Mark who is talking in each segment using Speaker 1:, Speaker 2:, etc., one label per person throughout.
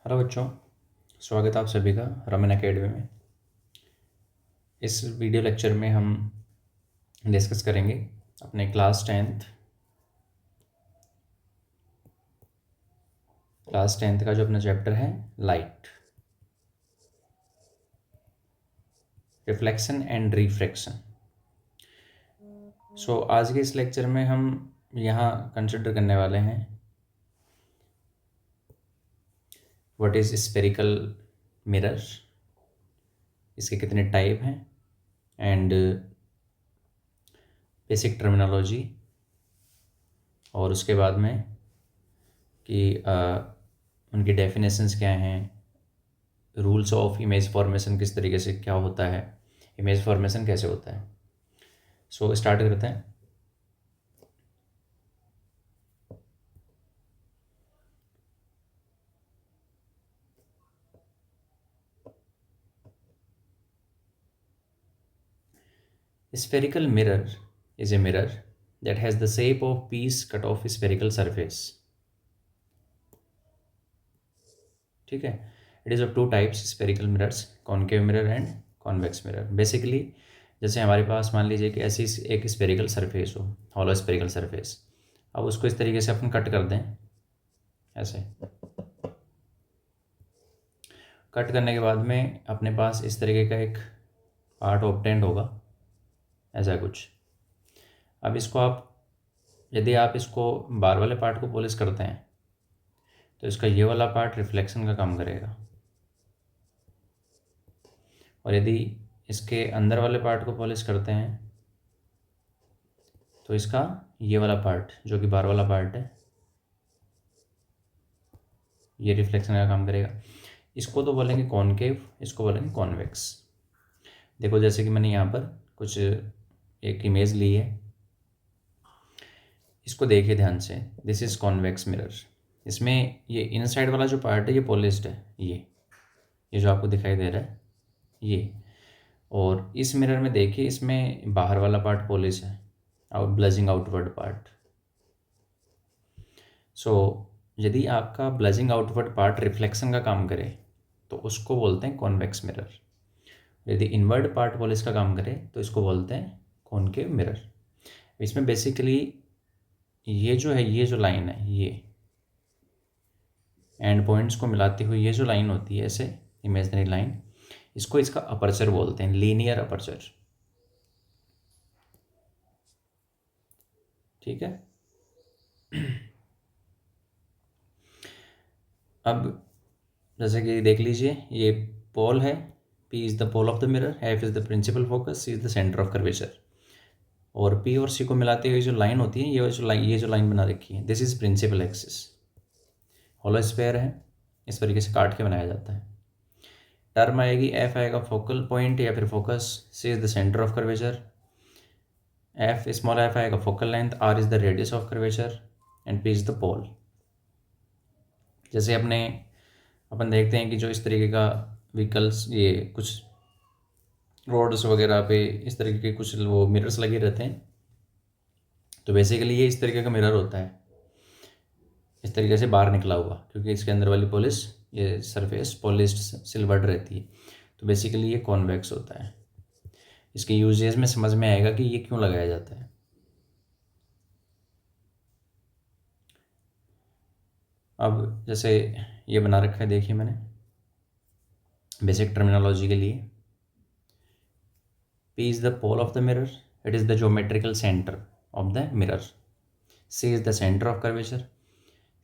Speaker 1: Hello बच्चों, स्वागत है आप सभी का रमन एकेडमी में। इस वीडियो लेक्चर में हम डिस्कस करेंगे अपने क्लास टेंथ का जो अपना चैप्टर है लाइट, रिफ्लेक्शन एंड रिफ्रैक्शन। सो आज के इस लेक्चर में हम यहाँ कंसिडर करने वाले हैं व्हाट इज़ स्फेरिकल मिरर, इसके कितने टाइप हैं एंड बेसिक टर्मिनोलॉजी, और उसके बाद में कि उनकी डेफिनेशंस क्या हैं, रूल्स ऑफ इमेज फॉर्मेशन किस तरीके से क्या होता है, इमेज फॉर्मेशन कैसे होता है। सो स्टार्ट करते हैं। Spherical mirror is a mirror that has the shape of piece cut off spherical surface. ठीक है। It is of two types spherical mirrors, concave mirror and convex mirror. Basically जैसे हमारे पास मान लीजिए कि ऐसी एक स्फेरिकल सरफेस हो, हॉलो स्फेरिकल सरफेस। अब उसको इस तरीके से अपन कट कर दें, ऐसे कट करने के बाद में अपने पास इस तरीके का एक पार्ट ऑब्टेंड होगा, ऐसा कुछ। अब इसको आप, यदि आप इसको बार वाले पार्ट को पॉलिश करते हैं तो इसका ये वाला पार्ट रिफ्लेक्शन का काम करेगा, और यदि इसके अंदर वाले पार्ट को पॉलिश करते हैं तो इसका ये वाला पार्ट जो कि बार वाला पार्ट है, ये रिफ्लेक्शन का काम करेगा। इसको तो बोलेंगे कॉनकेव, इसको बोलेंगे कॉन्वेक्स। देखो जैसे कि मैंने यहाँ पर कुछ एक इमेज ली है, इसको देखिए ध्यान से। This is convex mirror. इसमें ये इनसाइड वाला जो पार्ट है ये पॉलिश्ड है, ये जो आपको दिखाई दे रहा है ये। और इस मिरर में देखिए, इसमें बाहर वाला पार्ट पॉलिश है, ब्लजिंग आउटवर्ड पार्ट। सो यदि आपका ब्लजिंग आउटवर्ड पार्ट रिफ्लेक्शन का काम करे तो उसको बोलते हैं कॉन्वेक्स मिरर। यदि इनवर्ड पार्ट पॉलिश का काम करे तो इसको बोलते हैं कॉनकेव मिरर। इसमें बेसिकली ये जो है, ये जो लाइन है, ये एंड पॉइंट्स को मिलाती हुई ये जो लाइन होती है, ऐसे इमेजिनरी लाइन, इसको इसका अपर्चर बोलते हैं, लीनियर अपर्चर। ठीक है। अब जैसे कि देख लीजिए, ये पोल है, P is the pole of the mirror, F is the principal focus, C is the centre of curvature. और P और C को मिलाते हुए जो लाइन होती है, ये जो लाइन बना रखी है, this is principal axis. Hollow sphere है, इस तरीके से काट के बनाया जाता है। टर्म आएगी, F आएगा फोकल पॉइंट या फिर focus, C is the centre of curvature, small f आएगा focal length, R is the radius of curvature and P is the pole. जैसे अपन देखते हैं कि जो इस तरीके का व्हीकल्स, ये कुछ रोड्स वगैरह पे इस तरीके के कुछ वो मिरर्स लगे रहते हैं, तो बेसिकली ये इस तरीके का मिरर होता है, इस तरीके से बाहर निकला हुआ, क्योंकि इसके अंदर वाली पॉलिश, ये सरफेस पॉलिश्ड सिल्वर्ड रहती है। तो बेसिकली ये कॉन्वेक्स होता है। इसके यूजेस में समझ में आएगा कि ये क्यों लगाया जाता है। अब जैसे ये बना रखा है, देखिए मैंने बेसिक टर्मिनोलॉजी के लिए, P is the pole of the mirror, it is the geometrical center of the mirror, C is the center of curvature।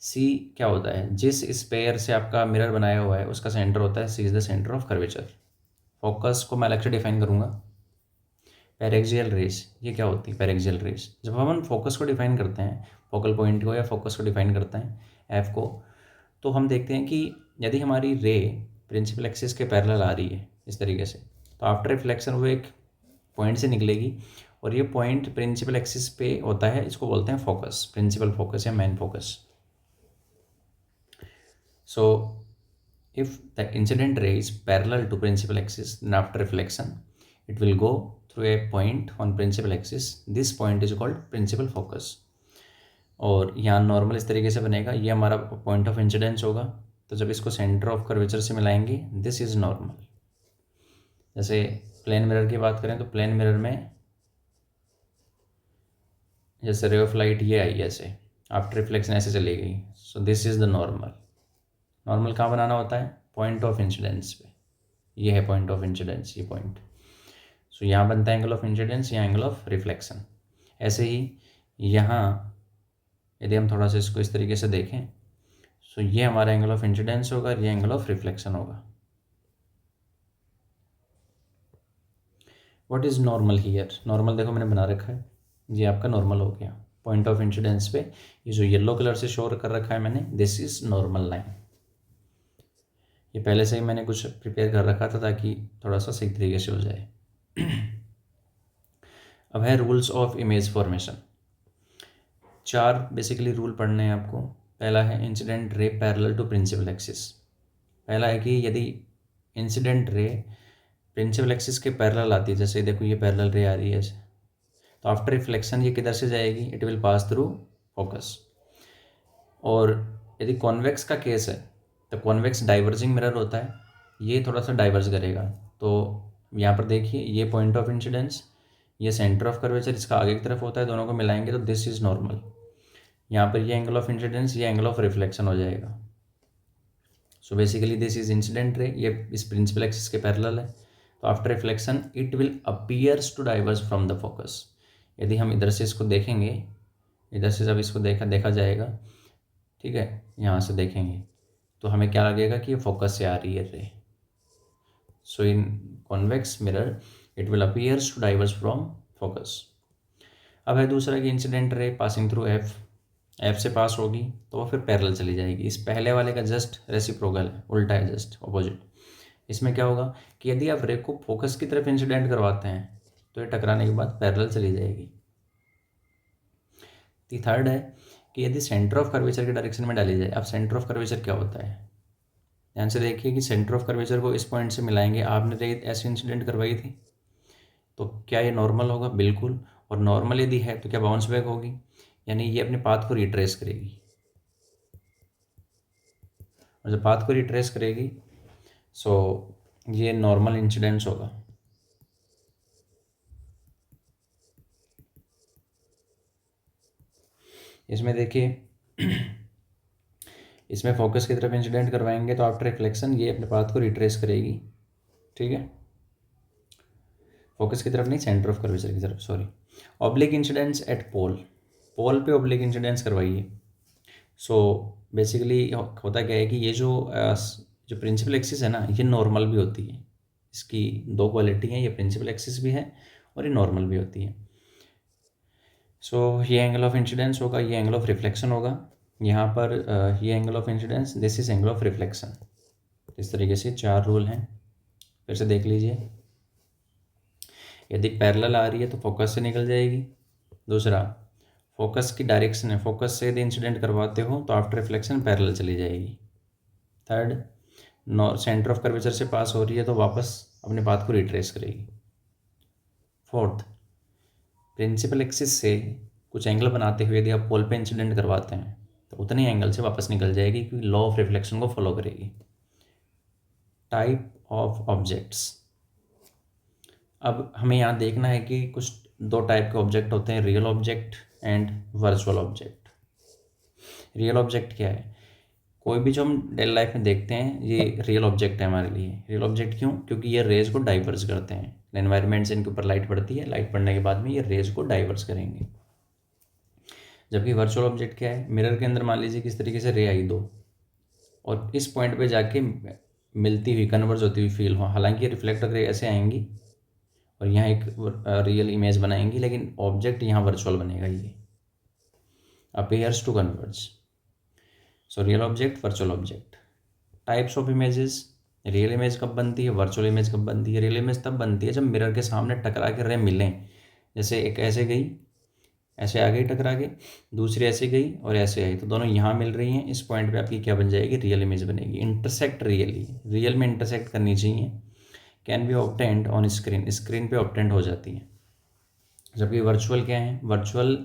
Speaker 1: C क्या होता है, जिस स्पेयर से आपका मिरर बनाया हुआ है उसका सेंटर होता है, C is the center of curvature। Focus को मैं अलग से डिफाइन करूँगा। पेरेक्सियल रेस, ये क्या होती है पेरेक्सियल रेस? जब हम फोकस को डिफाइन करते हैं, फोकल पॉइंट को या फोकस को डिफाइन करते हैं F को, तो हम देखते हैं कि यदि हमारी रे प्रिंसिपल एक्सिस के पैरेलल आ रही है इस तरीके से, तो आफ्टर रिफ्लेक्शन वो एक पॉइंट से निकलेगी, और ये पॉइंट प्रिंसिपल एक्सिस पे होता है, इसको बोलते हैं फोकस, प्रिंसिपल फोकस या main focus. So if the incident ray is parallel to principal axis, then after reflection it will go through a point on principal axis, this point is called principal focus. और यहाँ normal इस तरीके से बनेगा, ये हमारा point of incidence होगा, तो जब इसको सेंटर ऑफ कर्वेचर से मिलाएंगे दिस इज़ नॉर्मल। जैसे प्लेन मिरर की बात करें तो प्लेन मिरर में जैसे रे ऑफ लाइट ये आई ऐसे, आफ्टर रिफ्लेक्शन ऐसे चली गई, so this is the normal. Normal कहाँ बनाना होता है? पॉइंट ऑफ इंसिडेंस पे। ये है पॉइंट ऑफ इंसिडेंस, ये पॉइंट। सो यहाँ बनता है एंगल ऑफ इंसिडेंस, यहाँ एंगल ऑफ रिफ्लेक्शन। ऐसे ही यहाँ यदि हम थोड़ा सा इसको इस तरीके से देखें, सो ये हमारा एंगल ऑफ इंसिडेंस होगा, ये एंगल ऑफ रिफ्लेक्शन होगा। What is normal here? Normal देखो मैंने बना रखा है, ये आपका नॉर्मल हो गया। पॉइंट ऑफ इंसिडेंस पे ये जो येलो कलर से शो कर रखा है मैंने, दिस इज़ नॉर्मल लाइन। ये पहले से ही मैंने कुछ प्रिपेयर कर रखा था ताकि थोड़ा सा सही तरीके से हो जाए। अब है rules of image formation. 4 basically rule पढ़ने हैं आपको। पहला है incident ray parallel to principal axis. पहला है कि यदि इंसिडेंट रे प्रिंसिपल एक्सिस के पैरेलल आती है, जैसे देखो ये पैरेलल रे आ रही है, तो आफ्टर रिफ्लेक्शन ये किधर से जाएगी? It will pass through focus. और यदि कॉन्वेक्स का केस है तो कॉन्वेक्स डाइवर्जिंग मिरर होता है, ये थोड़ा सा डाइवर्ज करेगा। तो यहाँ पर देखिए ये पॉइंट ऑफ इंसिडेंस, ये सेंटर ऑफ कर्वेचर इसका आगे की तरफ होता है, दोनों को मिलाएंगे तो दिस इज़ नॉर्मल। यहाँ पर ये एंगल ऑफ इंसिडेंस, ये एंगल ऑफ रिफ्लेक्शन हो जाएगा। So basically this is incident ray, ये इस प्रिंसिपल एक्सिस के पैरेलल है। तो after reflection it will appears to diverge from the focus. यदि हम इधर से इसको देखेंगे, इधर से जब इसको देखा जाएगा, ठीक है, यहाँ से देखेंगे तो हमें क्या लगेगा कि ये फोकस से आ रही है ray. So in convex mirror it will appears to diverge from focus. अब है दूसरा कि incident ray passing through F से पास होगी तो वो फिर पैरेलल चली जाएगी। इस पहले वाले का जस्ट रेसिप्रोकल है, उल्टा है, जस्ट ऑपोजिट। इसमें क्या होगा कि यदि आप रे को फोकस की तरफ इंसिडेंट करवाते हैं तो ये टकराने के बाद पैरेलल चली जाएगी। थर्ड है कि यदि सेंटर ऑफ कर्वेचर के डायरेक्शन में डाली जाए। अब सेंटर ऑफ कर्वेचर क्या होता है, ध्यान से देखिए कि सेंटर ऑफ कर्वेचर को इस पॉइंट से मिलाएंगे। आपने रे ऐसे इंसिडेंट करवाई थी तो क्या ये नॉर्मल होगा? बिल्कुल। और नॉर्मल यदि है तो क्या बाउंस बैक होगी, यानी ये अपने पाथ को रिट्रेस करेगी। और जब पाथ को रिट्रेस करेगी सो ये नॉर्मल इंसिडेंस होगा। इसमें देखिए इसमें फोकस की तरफ इंसिडेंट करवाएंगे तो आफ्टर रिफ्लेक्शन ये अपने पाथ को रिट्रेस करेगी, ठीक है। फोकस की तरफ नहीं, सेंटर ऑफ कर्वेचर की तरफ, सॉरी। ऑब्लिक इंसिडेंस एट पोल, पोल पे ऑब्लिक इंसिडेंस करवाइए। सो बेसिकली होता क्या है कि ये जो प्रिंसिपल एक्सिस है ना, ये नॉर्मल भी होती है। इसकी 2 क्वालिटी हैं, ये प्रिंसिपल एक्सिस भी है और ये नॉर्मल भी होती है। सो ये एंगल ऑफ इंसिडेंस होगा, ये एंगल ऑफ रिफ्लेक्शन होगा। यहाँ पर ये angle of incidence, this is angle of reflection. इस तरीके से 4 रूल हैं, फिर से देख लीजिए। यदि पैरेलल आ रही है तो फोकस से निकल जाएगी। दूसरा, फोकस की डायरेक्शन है, फोकस से यदि इंसिडेंट करवाते हो तो आफ्टर रिफ्लेक्शन पैरेलल चली जाएगी। थर्ड, सेंटर ऑफ कर्वेचर से पास हो रही है तो वापस अपने पाथ को रिट्रेस करेगी। फोर्थ, प्रिंसिपल एक्सिस से कुछ एंगल बनाते हुए यदि आप पोल पे इंसिडेंट करवाते हैं तो उतने एंगल से वापस निकल जाएगी क्योंकि लॉ ऑफ रिफ्लेक्शन को फॉलो करेगी। टाइप ऑफ ऑब्जेक्ट्स, अब हमें यहाँ देखना है कि कुछ 2 टाइप के ऑब्जेक्ट होते हैं, real object and virtual object. Real object क्या है? कोई भी जो हम डेली लाइफ में देखते हैं ये रियल ऑब्जेक्ट है हमारे लिए। रियल ऑब्जेक्ट क्यों? क्योंकि ये रेज को डाइवर्स करते हैं। एनवायरनमेंट से इनके ऊपर लाइट पड़ती है, लाइट पड़ने के बाद में ये रेज को डाइवर्स करेंगे। जबकि वर्चुअल ऑब्जेक्ट क्या है? मिरर के अंदर मान लीजिए किस तरीके से रे आई 2 और इस पॉइंट पे जाके मिलती हुई, कन्वर्ज होती हुई फील हो, हालांकि रिफ्लेक्टर रे ऐसे आएंगी और यहाँ एक रियल इमेज बनाएंगी, लेकिन ऑब्जेक्ट यहाँ वर्चुअल बनेगा। ये appears to converge. So real object, virtual object. Types of images, real image कब बनती है, वर्चुअल इमेज कब बनती है? रियल इमेज तब बनती है जब मिरर के सामने टकरा के रे मिलें। जैसे एक ऐसे गई, ऐसे आ गई टकरा के, दूसरी ऐसे गई और ऐसे आई, तो दोनों यहाँ मिल रही हैं। इस पॉइंट पे आपकी क्या बन जाएगी? रियल इमेज बनेगी। इंटरसेक्ट रियली, रियल में इंटरसेक्ट करनी चाहिए। Can be obtained on screen, screen पे ऑब्टेंड हो जाती है। जबकि वर्चुअल क्या है? वर्चुअल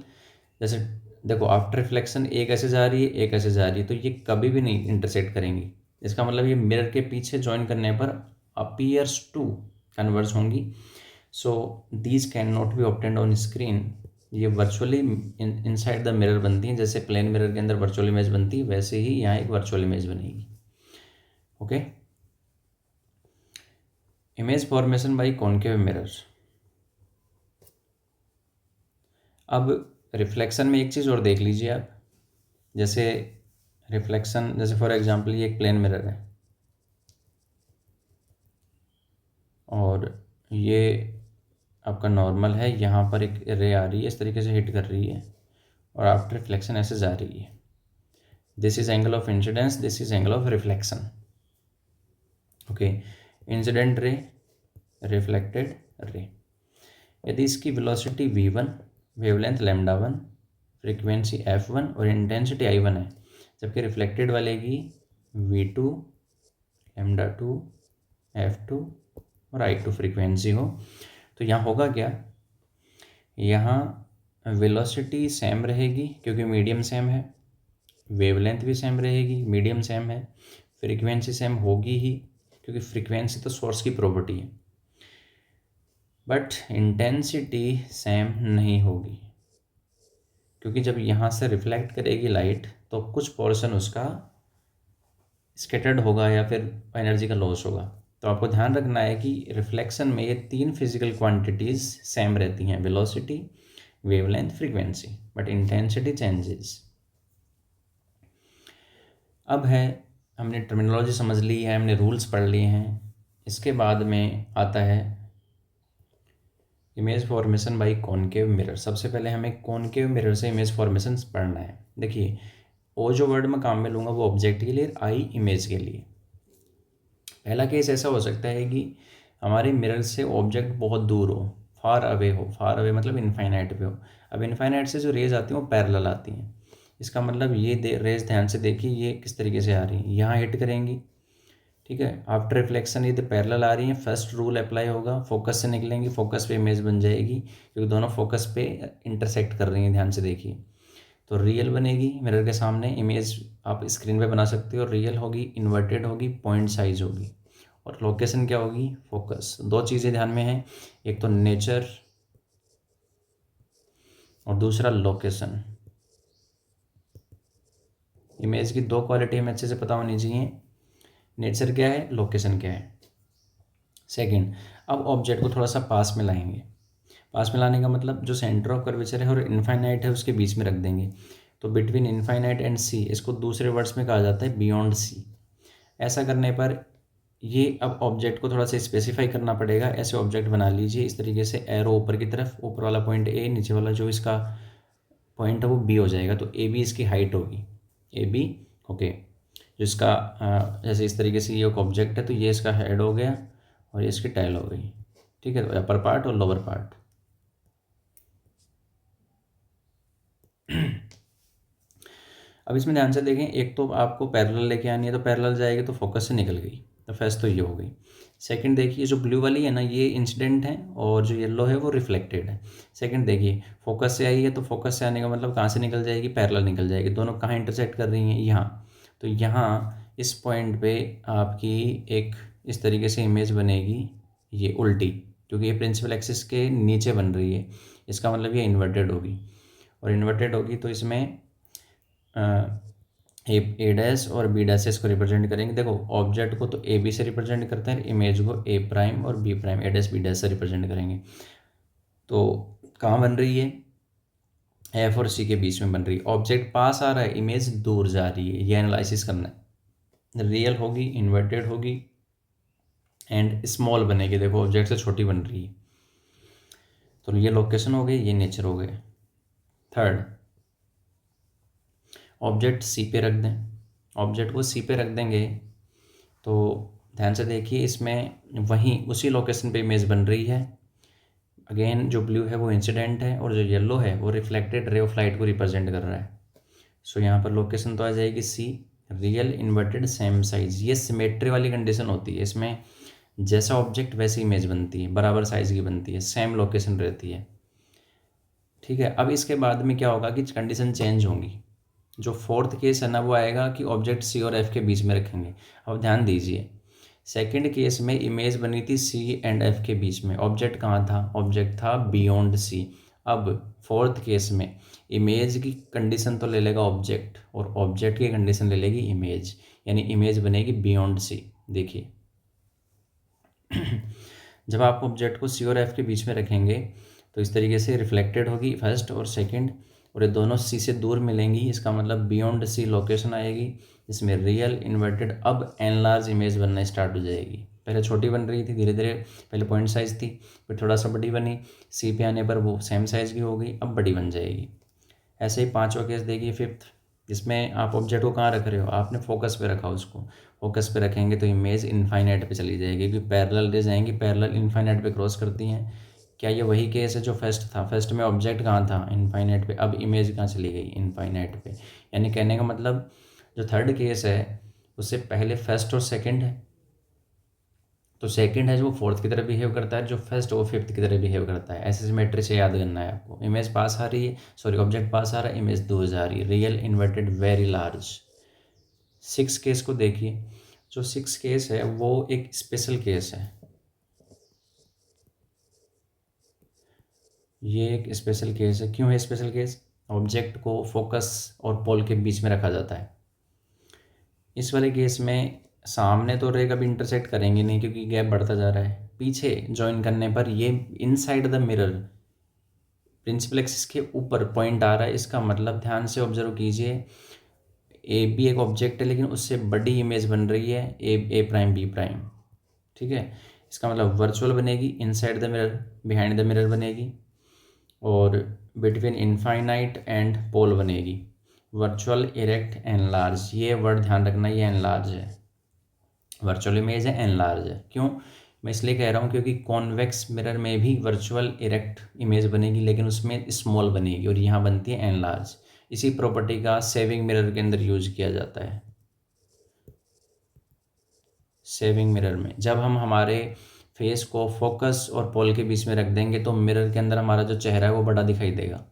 Speaker 1: जैसे देखो आफ्टर रिफ्लेक्शन एक ऐसे जा रही है, एक ऐसे जा रही है, तो ये कभी भी नहीं इंटरसेक्ट करेंगी। इसका मतलब ये मिरर के पीछे ज्वाइन करने पर अपीयर्स टू कन्वर्ज होंगी। So these can not be obtained on screen. ये वर्चुअली इनसाइड द मिरर बनती हैं, जैसे प्लेन मिरर के अंदर वर्चुअल इमेज बनती है वैसे ही यहाँ एक वर्चुअल इमेज बनेगी। Okay, image formation by concave mirror. अब रिफ्लेक्शन में एक चीज़ और देख लीजिए आप, जैसे रिफ्लेक्शन, जैसे फॉर एग्जांपल ये एक प्लेन मिरर है और ये आपका नॉर्मल है, यहाँ पर एक रे आ रही है, इस तरीके से हिट कर रही है और आफ्टर रिफ्लेक्शन ऐसे जा रही है। This is angle of incidence, this is angle of reflection. Okay, incident ray, reflected ray. यदि इसकी velocity v1, wavelength λ1, frequency f1 और इंटेंसिटी i1 है, जबकि रिफ्लेक्टेड वाले की v2, λ2, f2 और i2 फ्रीक्वेंसी हो, तो यहाँ होगा क्या, यहाँ वेलोसिटी सेम रहेगी क्योंकि मीडियम सेम है, वेवलेंथ भी सेम रहेगी, मीडियम सेम है, फ्रीक्वेंसी सेम होगी ही क्योंकि फ्रीक्वेंसी तो सोर्स की प्रॉपर्टी है, बट इंटेंसिटी सेम नहीं होगी क्योंकि जब यहाँ से रिफ्लेक्ट करेगी लाइट तो कुछ पोर्शन उसका स्कैटर्ड होगा या फिर एनर्जी का लॉस होगा। तो आपको ध्यान रखना है कि रिफ्लेक्शन में ये 3 फिजिकल क्वांटिटीज़ सेम रहती हैं, velocity, wavelength, frequency, but intensity changes. अब है, हमने टर्मिनोलॉजी समझ ली है, हमने रूल्स पढ़ लिए हैं, इसके बाद में आता है image formation by concave mirror. सबसे पहले हमें कॉनकेव मिरर से इमेज फॉर्मेशन पढ़ना है। देखिए, ओ जो वर्ड मैं काम में लूँगा वो ऑब्जेक्ट के लिए, आई इमेज के लिए। पहला केस ऐसा हो सकता है कि हमारे मिरर से ऑब्जेक्ट बहुत दूर हो, फार अवे हो, फार अवे मतलब इनफाइनाइट पे हो। अब इनफाइनाइट से जो रेज आती हैं वो पैरेलल आती हैं, इसका मतलब ये रेज ध्यान से देखिए ये किस तरीके से आ रही हैं, यहाँ हिट करेंगी, ठीक है। आफ्टर रिफ्लेक्शन ये तो पैरेलल आ रही हैं, फर्स्ट रूल अप्लाई होगा, फोकस से निकलेंगी, फोकस पे इमेज बन जाएगी क्योंकि दोनों फोकस पे इंटरसेक्ट कर रही हैं, ध्यान से देखिए। तो रियल बनेगी मिरर के सामने, इमेज आप स्क्रीन पे बना सकते हो, रियल होगी, इन्वर्टेड होगी, पॉइंट साइज होगी, और लोकेशन क्या होगी, फोकस। 2 चीज़ें ध्यान में हैं, एक तो नेचर और दूसरा लोकेशन। इमेज की 2 क्वालिटी हमें अच्छे से पता होनी चाहिए, नेचर क्या है, लोकेशन क्या है। सेकंड, अब ऑब्जेक्ट को थोड़ा सा पास में लाएंगे। पास में लाने का मतलब जो सेंटर ऑफ कर्वेचर है और इनफाइनाइट है उसके बीच में रख देंगे, तो बिटवीन इनफाइनाइट एंड सी, इसको दूसरे वर्ड्स में कहा जाता है बियॉन्ड सी। ऐसा करने पर ये अब ऑब्जेक्ट को थोड़ा सा स्पेसिफाई करना पड़ेगा। ऐसे ऑब्जेक्ट बना लीजिए इस तरीके से, एरो ऊपर की तरफ, ऊपर वाला पॉइंट ए, नीचे वाला जो इसका पॉइंट है वो बी हो जाएगा, तो ए बी इसकी हाइट होगी, ए बी। ओके, जो इसका जैसे इस तरीके से ये एक ऑब्जेक्ट है तो ये इसका हेड हो गया और ये इसकी टेल हो गई, ठीक है। तो अपर पार्ट और लोअर पार्ट। अब इसमें ध्यान से देखें, एक तो आपको पैरेलल लेके आनी है तो पैरेलल जाएगी तो फोकस से निकल गई, तो फर्स्ट तो ये हो गई। सेकंड देखिए, जो ब्लू वाली है ना ये इंसिडेंट है और जो येलो है वो रिफ्लेक्टेड है। सेकंड देखिए, फोकस से आई है तो फोकस से आने का मतलब कहाँ से निकल जाएगी, पैरेलल निकल जाएगी। दोनों कहाँ इंटरसेक्ट कर रही हैं, यहाँ। तो यहाँ इस पॉइंट पे आपकी एक इस तरीके से इमेज बनेगी, ये उल्टी, क्योंकि ये प्रिंसिपल एक्सिस के नीचे बन रही है, इसका मतलब ये इन्वर्टेड होगी। और इन्वर्टेड होगी तो इसमें ए डैश और बी डैश से इसको रिप्रेजेंट करेंगे। देखो, ऑब्जेक्ट को तो ए बी से रिप्रेजेंट करते हैं, इमेज को ए प्राइम और बी प्राइम, ए डैश बी डैश से रिप्रेजेंट करेंगे। तो कहाँ बन रही है, एफ और सी के बीच में बन रही है। ऑब्जेक्ट पास आ रहा है, इमेज दूर जा रही है, ये एनालिसिस करना है। रियल होगी, इन्वर्टेड होगी एंड स्मॉल बनेगी। देखो, ऑब्जेक्ट से छोटी बन रही है, तो ये लोकेशन हो गई, ये नेचर हो गए। थर्ड, ऑब्जेक्ट सी पे रख दें। ऑब्जेक्ट को सी पे रख देंगे तो ध्यान से देखिए, इसमें वहीं उसी लोकेशन पे इमेज बन रही है। अगेन जो ब्लू है वो इंसिडेंट है और जो येलो है वो रिफ्लेक्टेड रे ऑफ लाइट को रिप्रेजेंट कर रहा है। सो यहाँ पर लोकेशन तो आ जाएगी सी, रियल, इन्वर्टेड, सेम साइज। ये सिमेट्री वाली कंडीशन होती है, इसमें जैसा ऑब्जेक्ट वैसी इमेज बनती है, बराबर साइज की बनती है, सेम लोकेशन रहती है, ठीक है। अब इसके बाद में क्या होगा कि कंडीशन चेंज होंगी। जो फोर्थ केस है ना वो आएगा कि ऑब्जेक्ट सी और एफ के बीच में रखेंगे। अब ध्यान दीजिए, सेकंड केस में इमेज बनी थी सी एंड एफ के बीच में, ऑब्जेक्ट कहाँ था, ऑब्जेक्ट था बियॉन्ड सी। अब फोर्थ केस में इमेज की कंडीशन तो ले लेगा ऑब्जेक्ट और ऑब्जेक्ट की कंडीशन ले लेगी इमेज, यानी इमेज बनेगी बियॉन्ड सी। देखिए जब आप ऑब्जेक्ट को सी और एफ के बीच में रखेंगे तो इस तरीके से रिफ्लेक्टेड होगी फर्स्ट और सेकंड, और ये दोनों सी से दूर मिलेंगी, इसका मतलब बियॉन्ड सी लोकेशन आएगी जिसमें रियल इन्वर्टेड अब एनलार्ज इमेज बनना स्टार्ट हो जाएगी। पहले छोटी बन रही थी, धीरे धीरे पहले पॉइंट साइज थी, फिर थोड़ा सा बड़ी बनी, सी पे आने पर वो सेम साइज की हो गई, अब बड़ी बन जाएगी। ऐसे ही पांचवा केस देखिए फिफ्थ, जिसमें आप ऑब्जेक्ट को कहाँ रख रहे हो, आपने फोकस पे रखा उसको, फोकस पे रखेंगे तो इमेज इनफाइनाइट पे चली जाएगी क्योंकि पैरेलल रेज आएंगी, पैरेलल इनफाइनाइट पे क्रॉस करती हैं। क्या ये वही केस है जो फर्स्ट था, फर्स्ट में ऑब्जेक्ट कहाँ था इनफाइनाइट पे, अब इमेज कहाँ चली गई इनफाइनाइट पे। यानी कहने का मतलब जो थर्ड केस है उससे पहले फर्स्ट और सेकंड है, तो सेकंड है जो वो फोर्थ की तरह बिहेव करता है, जो फर्स्ट वो फिफ्थ की तरह बिहेव करता है। ऐसे सिमेट्री से याद करना है आपको। इमेज पास आ रही है, सॉरी ऑब्जेक्ट पास आ रहा है, इमेज दूर जा रही है, real inverted very large. Six case को देखिए, जो सिक्स केस है वो एक स्पेशल केस है, ये एक स्पेशल केस है। क्यों है स्पेशल केस, ऑब्जेक्ट को फोकस और पोल के बीच में रखा जाता है। इस वाले केस में सामने तो रे कभी इंटरसेक्ट करेंगे नहीं क्योंकि गैप बढ़ता जा रहा है, पीछे ज्वाइन करने पर ये inside the mirror principal axis के ऊपर पॉइंट आ रहा है। इसका मतलब ध्यान से ऑब्जर्व कीजिए, ए भी एक ऑब्जेक्ट है लेकिन उससे बड़ी इमेज बन रही है ए प्राइम बी प्राइम, ठीक है। इसका मतलब वर्चुअल बनेगी inside the mirror, behind the mirror बनेगी, और बिटवीन इनफाइनाइट एंड पोल बनेगी। वर्चुअल इरेक्ट एनलार्ज, ये वर्ड ध्यान रखना, ये एनलार्ज है, वर्चुअल इमेज है एनलार्ज है। क्यों, मैं इसलिए कह रहा हूँ क्योंकि कॉन्वेक्स मिरर में भी वर्चुअल इरेक्ट इमेज बनेगी लेकिन उसमें स्मॉल बनेगी और यहाँ बनती है एनलार्ज। इसी प्रॉपर्टी का सेविंग मिरर के अंदर यूज किया जाता है। सेविंग मिरर में जब हम हमारे फेस को फोकस और पोल के बीच में रख देंगे तो मिरर के अंदर हमारा जो चेहरा है वो बड़ा दिखाई देगा,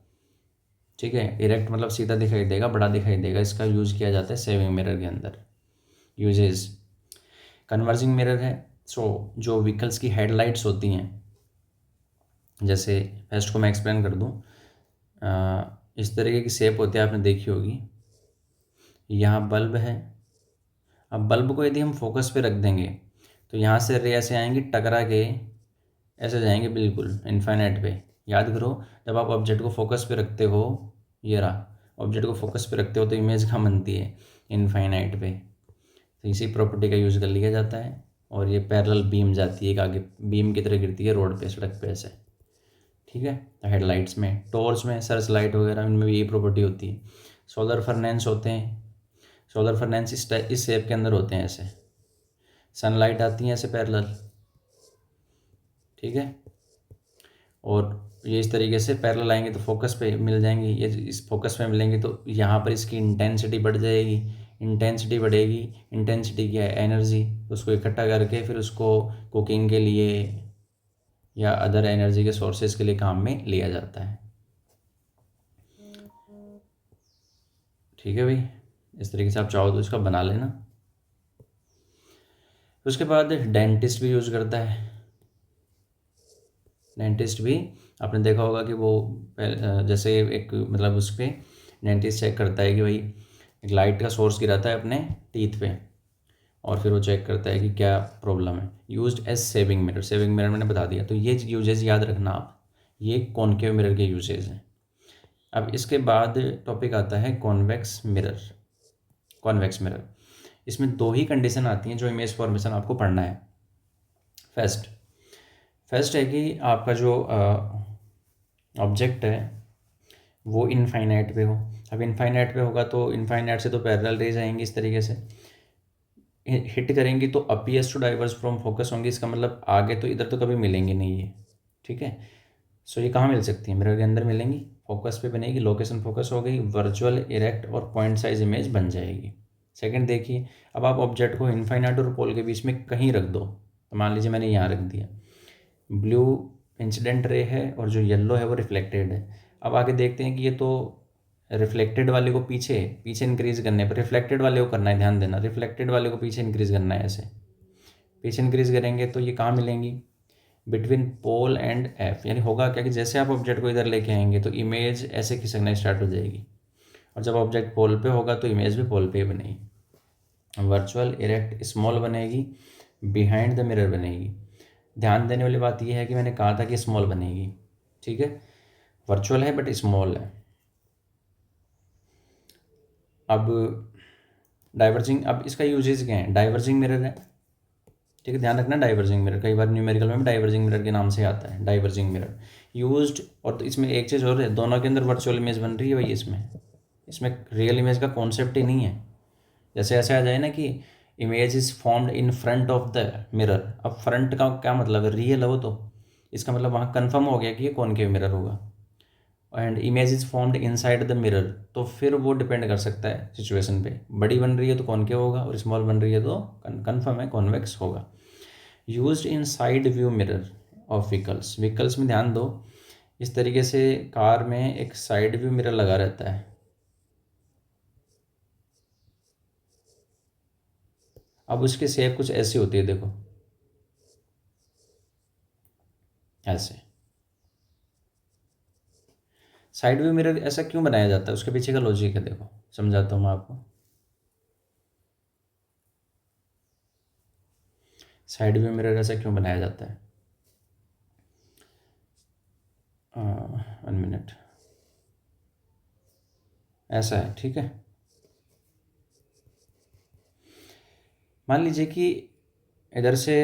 Speaker 1: ठीक है। इरेक्ट मतलब सीधा दिखाई देगा, बड़ा दिखाई देगा, इसका यूज किया जाता है सेविंग मिरर के अंदर। यूजेस, कन्वर्जिंग मिरर है, सो जो व्हीकल्स की हेडलाइट्स होती हैं, जैसे फर्स्ट को मैं एक्सप्लेन कर दूं, इस तरीके की शेप होती है, आपने देखी होगी। यहाँ बल्ब है, अब बल्ब को यदि हम फोकस पे रख देंगे तो यहाँ से रे ऐसे आएंगी टकरा के ऐसे जाएंगे बिल्कुल इनफाइनाइट पे। याद करो, जब आप ऑब्जेक्ट को फोकस पे रखते हो, ये रहा, ऑब्जेक्ट को फोकस पे रखते हो तो इमेज कहाँ बनती है इनफाइनाइट पे। तो इसी प्रॉपर्टी का यूज़ कर लिया जाता है, और ये पैरेलल बीम जाती है, एक आगे बीम की तरह गिरती है रोड पे, सड़क पे ऐसे, ठीक है। तो हेडलाइट्स में, टॉर्च में, सर्च लाइट वगैरह इनमें भी यही प्रॉपर्टी होती है। सोलर फर्नेंस होते हैं, सोलर फर्नेंस इस शेप के अंदर होते हैं ऐसे, सनलाइट आती है ऐसे पैरेलल, ठीक है। और ये इस तरीके से पैरेलल आएंगे तो फोकस पे मिल जाएंगे, ये इस फोकस पे मिलेंगे तो यहाँ पर इसकी इंटेंसिटी बढ़ जाएगी, इंटेंसिटी बढ़ेगी, इंटेंसिटी क्या है एनर्जी, उसको इकट्ठा करके फिर उसको कुकिंग के लिए या अदर एनर्जी के सोर्सेज के लिए काम में लिया जाता है, ठीक है भाई। इस तरीके से आप चाहो तो इसका बना लेना। उसके बाद डेंटिस्ट भी यूज़ करता है, डेंटिस्ट भी आपने देखा होगा कि वो जैसे एक मतलब उस पर डेंटिस्ट चेक करता है कि भाई एक लाइट का सोर्स गिराता है अपने टीथ पे, और फिर वो चेक करता है कि क्या प्रॉब्लम है। Used as saving mirror, saving mirror मैंने बता दिया, तो ये यूजेज याद रखना आप, ये कॉनकेव मिरर के यूजेज हैं। अब इसके बाद टॉपिक आता है कॉन्वेक्स मिरर। कॉन्वेक्स मिरर, इसमें दो ही कंडीशन आती हैं जो इमेज फॉर्मेशन आपको पढ़ना है। फर्स्ट है कि आपका जो ऑब्जेक्ट है वो इनफाइनाइट पे हो। अब इनफाइनाइट पे होगा तो इनफाइनाइट से तो पैरेलल रेज आएंगी इस तरीके से, हिट करेंगी तो appears to diverse from focus होंगी, इसका मतलब आगे तो इधर तो कभी मिलेंगे नहीं ये, ठीक है। सो ये कहाँ मिल सकती है, मिरर के अंदर मिलेंगी, फोकस पे बनेगी, लोकेशन फोकस हो गई, वर्चुअल इरेक्ट और पॉइंट साइज इमेज बन जाएगी। सेकंड देखिए, अब आप ऑब्जेक्ट को इनफाइनाइट और पोल के बीच में कहीं रख दो, तो मान लीजिए मैंने यहाँ रख दिया, ब्लू इंसिडेंट रे है और जो येलो है वो रिफ्लेक्टेड है। अब आगे देखते हैं कि ये तो रिफ्लेक्टेड वाले को पीछे पीछे इंक्रीज़ करने पर रिफ्लेक्टेड वाले को करना है, ध्यान देना, रिफ्लेक्टेड वाले को पीछे इंक्रीज़ करना है, ऐसे पीछे इंक्रीज़ करेंगे तो ये कहाँ मिलेंगी, बिटवीन पोल एंड एफ। यानी होगा क्या कि जैसे आप ऑब्जेक्ट को इधर लेके आएंगे तो इमेज ऐसे खिसकना स्टार्ट हो जाएगी, और जब ऑब्जेक्ट पोल पे होगा तो इमेज भी पोल पे ही बनेगी। वर्चुअल इरेक्ट स्मॉल बनेगी, बिहाइंड द मिरर बनेगी। ध्यान देने वाली बात यह है कि मैंने कहा था कि स्मॉल बनेगी, ठीक है, वर्चुअल है बट स्मॉल है। अब डाइवर्जिंग, अब इसका यूजेस क्या है, डाइवर्जिंग मिरर है, ठीक है, ध्यान रखना डाइवर्जिंग मिरर, कई बार न्यूमेरिकल में डाइवर्जिंग मिरर के नाम से आता है, डाइवर्जिंग मिरर यूज्ड। और तो इसमें एक चीज़ और है, दोनों के अंदर वर्चुअल इमेज बन रही है भाई, इसमें रियल इमेज का कॉन्सेप्ट ही नहीं है। जैसे ऐसे आ जाए ना कि image is formed in front of the mirror, अब फ्रंट का क्या मतलब है, रियल है वो, तो इसका मतलब वहाँ कन्फर्म हो गया कि ये कॉनकेव मिरर होगा। And image is formed inside the mirror, तो फिर वो डिपेंड कर सकता है सिचुएशन पे, बड़ी बन रही है तो कॉनकेव होगा, और स्मॉल बन रही है तो कन्फर्म है कॉन्वेक्स होगा। Used in side view mirror of vehicles, vehicles में ध्यान दो, इस तरीके से कार में एक साइड व्यू मिरर लगा रहता है। अब उसकी शेप कुछ ऐसी होती है, देखो ऐसे। साइड व्यू मिरर ऐसा क्यों बनाया जाता है, उसके पीछे का लॉजिक है, देखो समझाता हूँ मैं आपको। साइड व्यू मिरर ऐसा क्यों बनाया जाता है, 1 मिनट, ऐसा है, ठीक है। मान लीजिए कि इधर से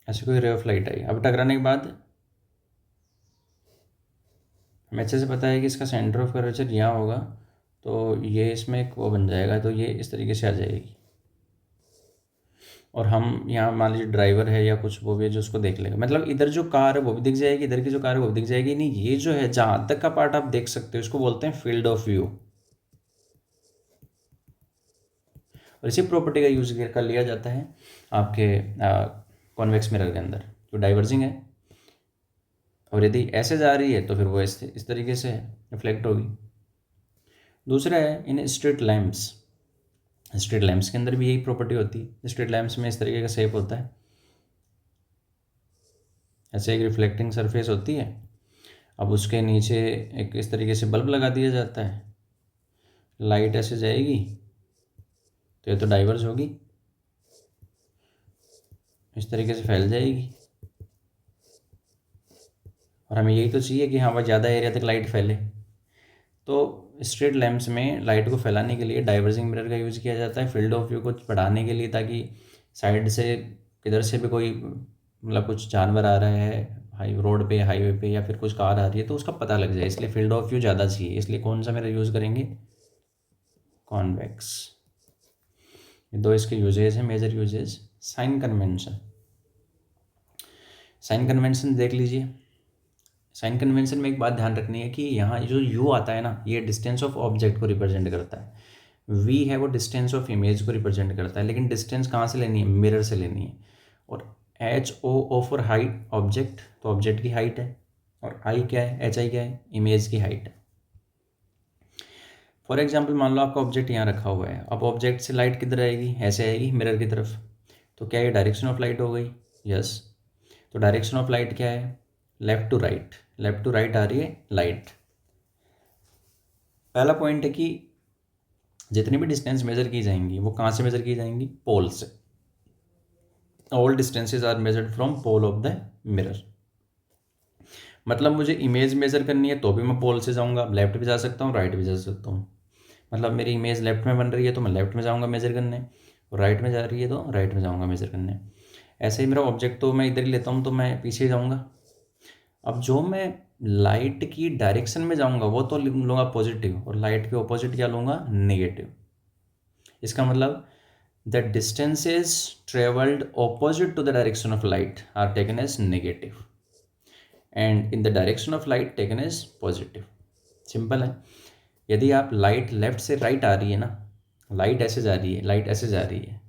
Speaker 1: ऐसे कोई रे ऑफ लाइट आई, अब टकराने के बाद हमें अच्छे से पता है कि इसका सेंटर ऑफ कर्वेचर यहाँ होगा, तो ये इसमें एक वो बन जाएगा, तो ये इस तरीके से आ जाएगी, और हम यहाँ मान लीजिए ड्राइवर है या कुछ वो भी है जो उसको देख लेगा, मतलब इधर जो कार है वो भी दिख जाएगी, इधर की जो कार है वो भी दिख जाएगी। नहीं, ये जो है जहाँ तक का पार्ट आप देख सकते हो इसको बोलते हैं फील्ड ऑफ व्यू, और इसी प्रॉपर्टी का यूज कर लिया जाता है आपके कॉन्वेक्स मिरर के अंदर, जो डाइवर्जिंग है, और यदि ऐसे जा रही है तो फिर वो इस तरीके से रिफ्लेक्ट होगी। दूसरा है इन स्ट्रीट लैम्प्स, स्ट्रीट लैम्प्स के अंदर भी यही प्रॉपर्टी होती है। स्ट्रीट लैम्प्स में इस तरीके का शेप होता है, ऐसे एक रिफ्लेक्टिंग सरफेस होती है, अब उसके नीचे एक इस तरीके से बल्ब लगा दिया जाता है, लाइट ऐसे जाएगी तो ये तो डाइवर्ज होगी, इस तरीके से फैल जाएगी, और हमें यही तो चाहिए कि हाँ वह ज़्यादा एरिया तक लाइट फैले। तो स्ट्रीट लैम्प्स में लाइट को फैलाने के लिए डाइवर्जिंग मिरर का यूज़ किया जाता है, फील्ड ऑफ व्यू को बढ़ाने के लिए, ताकि साइड से किधर से भी कोई मतलब कुछ जानवर आ रहा है हाई रोड पे, हाईवे पे, या फिर कुछ कार आ रही है तो उसका पता लग जाए, इसलिए फील्ड ऑफ व्यू ज़्यादा चाहिए। इसलिए कौन सा मिरर यूज़ करेंगे, कॉन्वेक्स। ये दो इसके यूजेज हैं, major uses. Sign convention, sign convention देख लीजिए। साइन कन्वेंशन में एक बात ध्यान रखनी है कि यहाँ जो यू आता है ना, ये डिस्टेंस ऑफ ऑब्जेक्ट को रिप्रेजेंट करता है, वी है वो डिस्टेंस ऑफ इमेज को रिप्रेजेंट करता है, लेकिन डिस्टेंस कहाँ से लेनी है, मिरर से लेनी है। और H O for height, object, तो ऑब्जेक्ट की हाइट है, और आई क्या है, एच आई क्या है, इमेज की हाइट है। फॉर एग्जाम्पल मान लो आपका ऑब्जेक्ट यहाँ रखा हुआ है, अब ऑब्जेक्ट से लाइट किधर आएगी, ऐसे आएगी मिरर की तरफ, तो क्या ये डायरेक्शन ऑफ लाइट हो गई, यस। तो डायरेक्शन ऑफ लाइट क्या है, left to right, left to right आ रही है लाइट। पहला पॉइंट है कि जितनी भी डिस्टेंस मेजर की जाएंगी वो कहाँ से मेजर की जाएंगी, पोल से। All distances are measured from pole of the mirror. मतलब मुझे इमेज मेजर करनी है तो भी मैं पोल से जाऊँगा, लेफ्ट भी जा सकता हूँ, राइट भी जा सकता हूँ। मतलब मेरी इमेज लेफ्ट में बन रही है तो मैं लेफ्ट में जाऊँगा मेजर करने, और राइट में जा रही है तो राइट में जाऊँगा मेजर करने। ऐसे ही मेरा ऑब्जेक्ट तो मैं इधर ही लेता हूँ तो मैं पीछे जाऊँगा। अब जो मैं लाइट की डायरेक्शन में जाऊँगा वो तो लूँगा पॉजिटिव, और लाइट के ऑपोजिट क्या लूँगा, नेगेटिव। इसका मतलब the distances travelled opposite to the direction of light are taken as negative, and in the direction of light taken as positive. Simple है। यदि आप लाइट लेफ्ट से राइट आ रही है ना, लाइट ऐसे जा रही है, लाइट ऐसे जा रही है,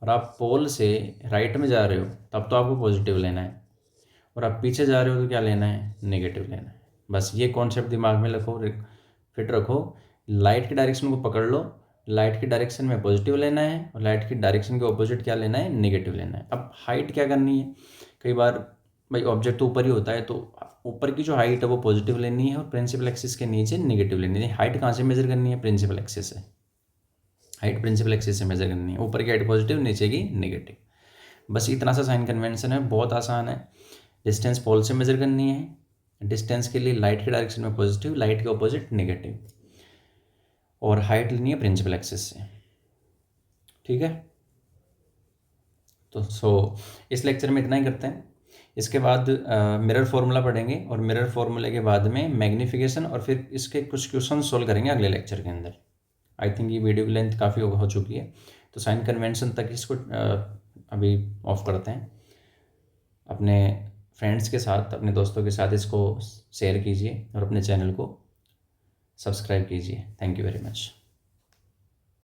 Speaker 1: और आप पोल से राइट में जा रहे हो, तब तो आपको पॉजिटिव लेना है, और आप पीछे जा रहे हो तो क्या लेना है, नेगेटिव लेना है। बस ये कॉन्सेप्ट दिमाग में रखो, फिट रखो। लाइट की डायरेक्शन को पकड़ लो, लाइट की डायरेक्शन में पॉजिटिव लेना है और लाइट की डायरेक्शन के ऑपोजिट क्या लेना है, नेगेटिव लेना है। अब हाइट क्या करनी है, कई बार भाई ऑब्जेक्ट तो ऊपर ही होता है, तो ऊपर की जो हाइट है वो पॉजिटिव लेनी है और प्रिंसिपल एक्सिस के नीचे नेगेटिव लेनी है। हाइट कहाँ से मेजर करनी है, प्रिंसिपल एक्सिस से। हाइट प्रिंसिपल एक्सिस से मेजर करनी है, ऊपर की हाइट पॉजिटिव, नीचे की नेगेटिव। बस इतना सा साइन कन्वेंशन है, बहुत आसान है। डिस्टेंस पोल से मेजर करनी है, डिस्टेंस के लिए लाइट के डायरेक्शन में पॉजिटिव, लाइट के ऑपोजिट नेगेटिव, और हाइट लेनी है प्रिंसिपल एक्सिस से। ठीक है, तो इस लेक्चर में इतना ही करते हैं। इसके बाद मिरर फॉर्मूला पढ़ेंगे और मिरर फॉर्मूले के बाद में मैग्नीफिकेशन, और फिर इसके कुछ क्वेश्चन सोल्व करेंगे अगले लेक्चर के अंदर। आई थिंक ये वीडियो की लेंथ काफ़ी हो चुकी है, तो साइन कन्वेंशन तक इसको अभी ऑफ करते हैं। अपने फ्रेंड्स के साथ, अपने दोस्तों के साथ इसको शेयर कीजिए और अपने चैनल को सब्सक्राइब कीजिए। Thank you very much.